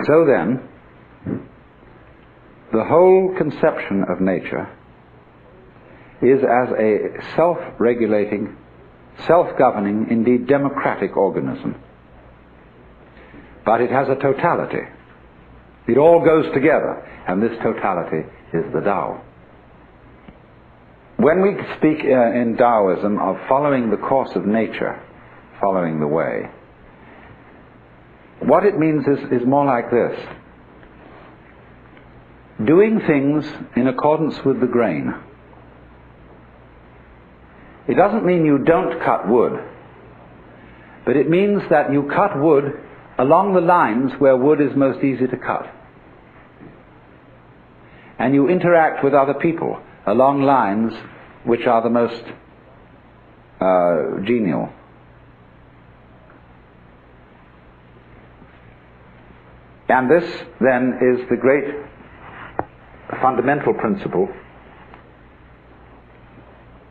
So then, the whole conception of nature is as a self-regulating, self-governing, indeed democratic organism. But it has a totality. It all goes together, and this totality is the Tao. When we speak in Taoism of following the course of nature, following the way, what it means is more like this: doing things in accordance with the grain. It doesn't mean you don't cut wood, but it means that you cut wood along the lines where wood is most easy to cut. And you interact with other people along lines which are the most genial. And this then is the great fundamental principle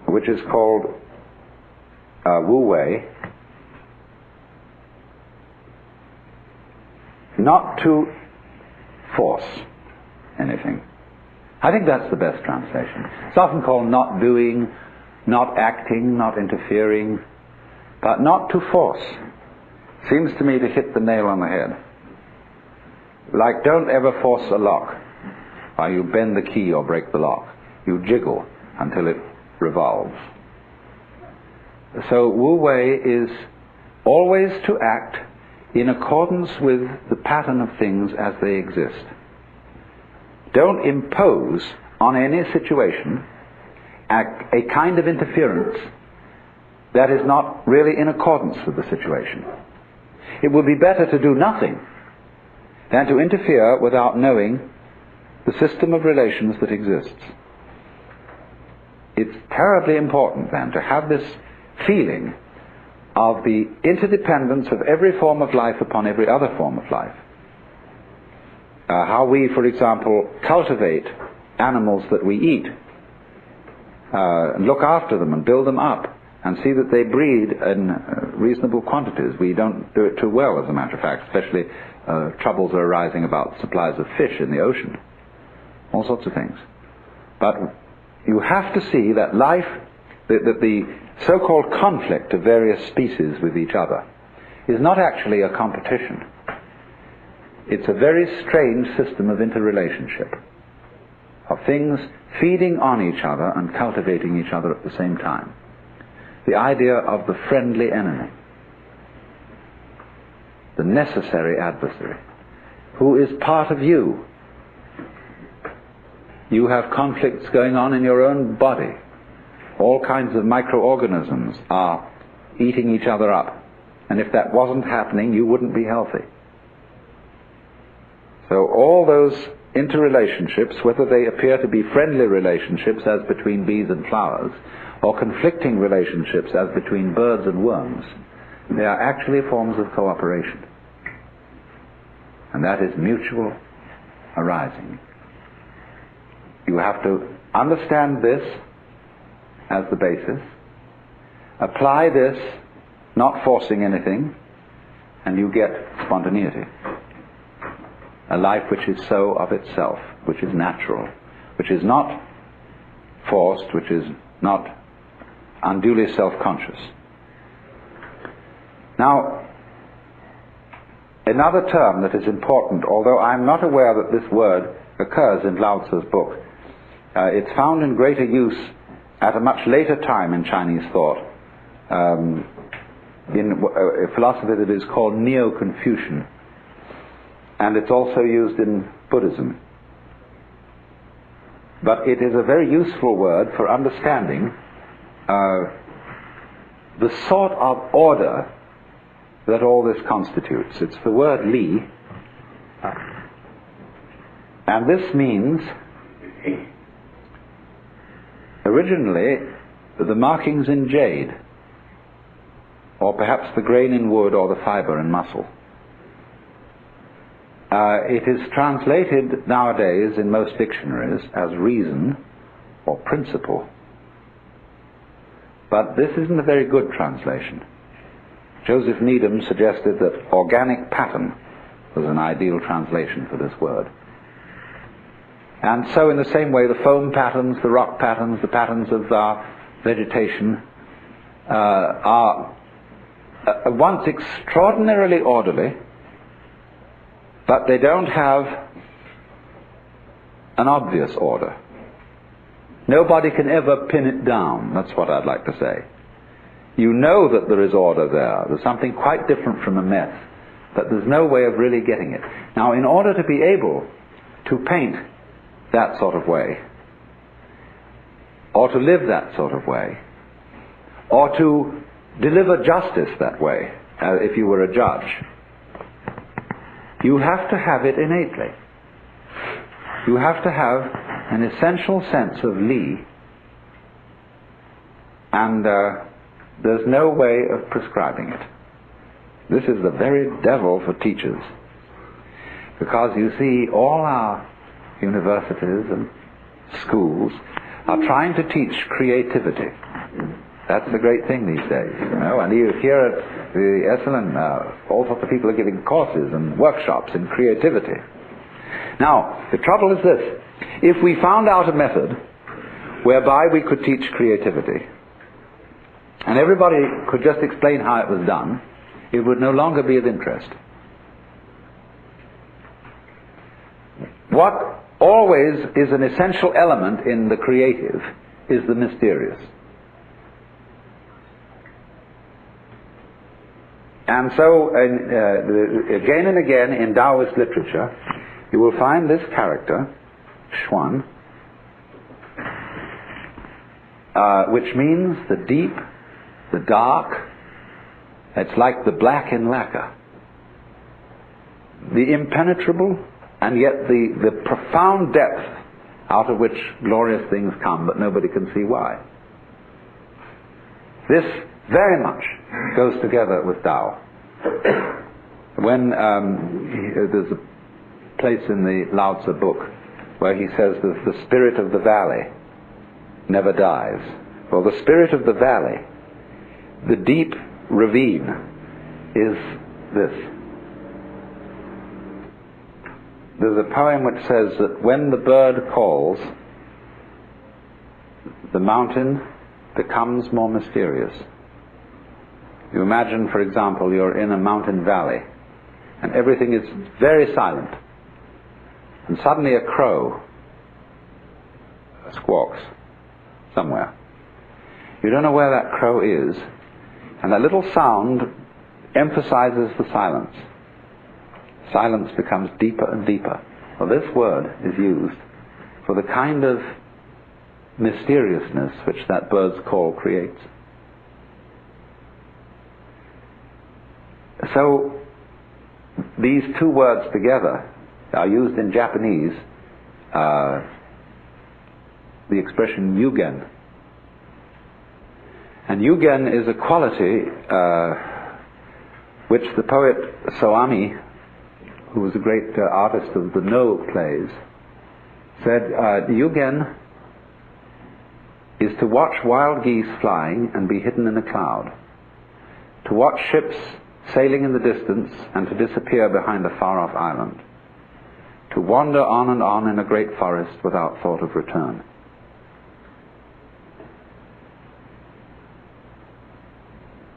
which is called Wu Wei. Not to force anything. I think that's the best translation. It's often called not doing, not acting, not interfering, but not to force. Seems to me to hit the nail on the head. Like, don't ever force a lock, or you bend the key or break the lock. You jiggle until it revolves. So Wu Wei is always to act in accordance with the pattern of things as they exist. Don't impose on any situation a kind of interference that is not really in accordance with the situation. It would be better to do nothing than to interfere without knowing the system of relations that exists. It's terribly important then to have this feeling of the interdependence of every form of life upon every other form of life. How we, for example, cultivate animals that we eat, and look after them and build them up and see that they breed in reasonable quantities. We don't do it too well, as a matter of fact, especially troubles are arising about supplies of fish in the ocean, all sorts of things. But you have to see that life, that the so-called conflict of various species with each other is not actually a competition. It's a very strange system of interrelationship, of things feeding on each other and cultivating each other at the same time. The idea of the friendly enemy, the necessary adversary, who is part of you. You have conflicts going on in your own body. All kinds of microorganisms are eating each other up. And if that wasn't happening, you wouldn't be healthy. So all those interrelationships, whether they appear to be friendly relationships as between bees and flowers, or conflicting relationships as between birds and worms, they are actually forms of cooperation. And that is mutual arising. You have to understand this as the basis, apply this, not forcing anything, and you get spontaneity. A life which is so of itself, which is natural, which is not forced, which is not unduly self-conscious. Now, another term that is important, although I'm not aware that this word occurs in Lao Tzu's book, it's found in greater use at a much later time in Chinese thought, in a philosophy that is called Neo-Confucian, and it's also used in Buddhism. But it is a very useful word for understanding the sort of order that all this constitutes. It's the word Li, and this means originally the markings in jade, or perhaps the grain in wood or the fiber in muscle. It is translated nowadays in most dictionaries as reason or principle. But this isn't a very good translation. Joseph Needham suggested that organic pattern was an ideal translation for this word. And so in the same way, the foam patterns, the rock patterns, the patterns of our vegetation are at once extraordinarily orderly, but they don't have an obvious order. Nobody can ever pin it down. That's what I'd like to say. You know that there is order there. There's something quite different from a mess, but there's no way of really getting it. Now, in order to be able to paint that sort of way, or to live that sort of way, or to deliver justice that way, if you were a judge, you have to have it innately. You have to have an essential sense of Li, and there's no way of prescribing it. This is the very devil for teachers, because you see all our universities and schools are trying to teach creativity. That's the great thing these days, you know. And you hear at the Esalen, all sorts of people are giving courses and workshops in creativity. Now, the trouble is this. If we found out a method whereby we could teach creativity, and everybody could just explain how it was done, it would no longer be of interest. What always is an essential element in the creative is the mysterious. And so, again and again in Taoist literature, you will find this character, Xuan, which means the deep, the dark. It's like the black in lacquer. The impenetrable, and yet the profound depth out of which glorious things come, but nobody can see why. This very much goes together with Tao. When there's a place in the Lao Tzu book where he says that the spirit of the valley never dies. Well, the spirit of the valley, the deep ravine, is this. There's a poem which says that when the bird calls, the mountain becomes more mysterious. You imagine, for example, you're in a mountain valley and everything is very silent, and suddenly a crow squawks somewhere. You don't know where that crow is, and that little sound emphasizes the silence. Silence becomes deeper and deeper. Well, this word is used for the kind of mysteriousness which that bird's call creates. So, these two words together are used in Japanese, the expression yugen. And yugen is a quality which the poet Soami, who was a great artist of the No plays, said, yugen is to watch wild geese flying and be hidden in a cloud, to watch ships sailing in the distance and to disappear behind a far-off island, to wander on and on in a great forest without thought of return.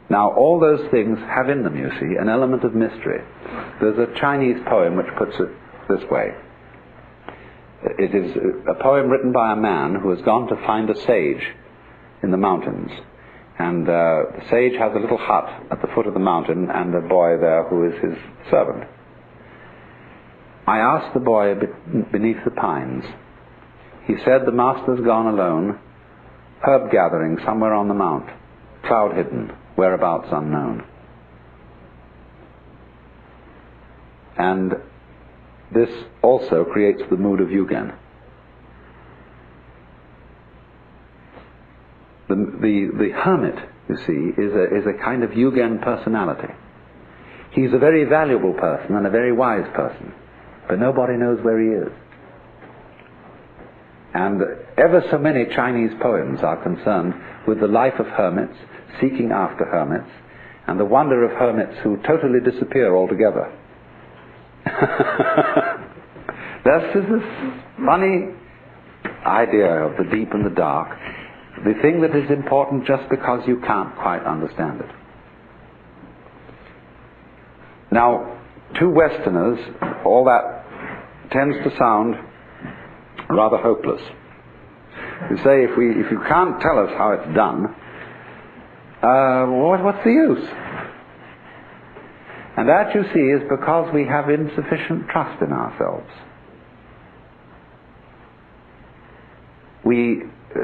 Now, all those things have in them, you see, an element of mystery. There's a Chinese poem which puts it this way. It is a poem written by a man who has gone to find a sage in the mountains. And the sage has a little hut at the foot of the mountain and a boy there who is his servant. I asked the boy beneath the pines. He said, the master's gone alone, herb gathering somewhere on the mount, cloud hidden, whereabouts unknown. And this also creates the mood of yugen. The hermit, you see, is a kind of yugen personality. He's a very valuable person and a very wise person, but nobody knows where he is. And ever so many Chinese poems are concerned with the life of hermits, seeking after hermits, and the wonder of hermits who totally disappear altogether. This is this funny idea of the deep and the dark, the thing that is important just because you can't quite understand it. Now, to Westerners, all that tends to sound rather hopeless. You say, if you can't tell us how it's done, what's the use? And that, you see, is because we have insufficient trust in ourselves. We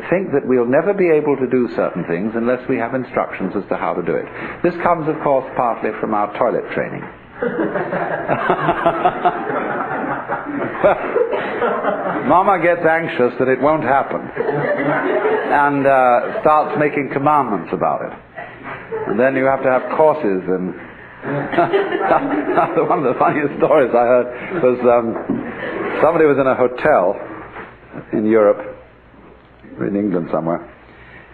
think that we'll never be able to do certain things unless we have instructions as to how to do it. This comes, of course, partly from our toilet training. Mama gets anxious that it won't happen and starts making commandments about it. And then you have to have courses. And one of the funniest stories I heard was somebody was in a hotel in Europe, in England somewhere,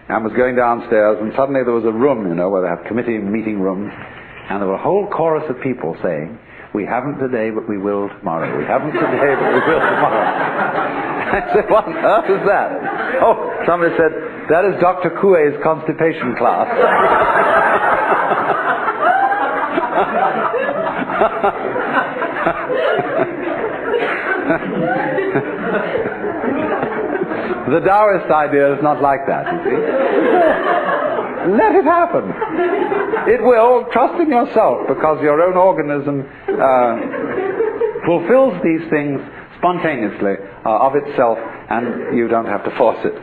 and was going downstairs, and suddenly there was a room, where they have committee meeting rooms, and there were a whole chorus of people saying, "We haven't today, but we will tomorrow. We haven't today, but we will tomorrow." I said, "What on earth is that?" Oh, somebody said, "That is Dr. Coué's constipation class." The Taoist idea is not like that, you see. Let it happen. It will. Trust in yourself, because your own organism fulfills these things spontaneously of itself, and you don't have to force it.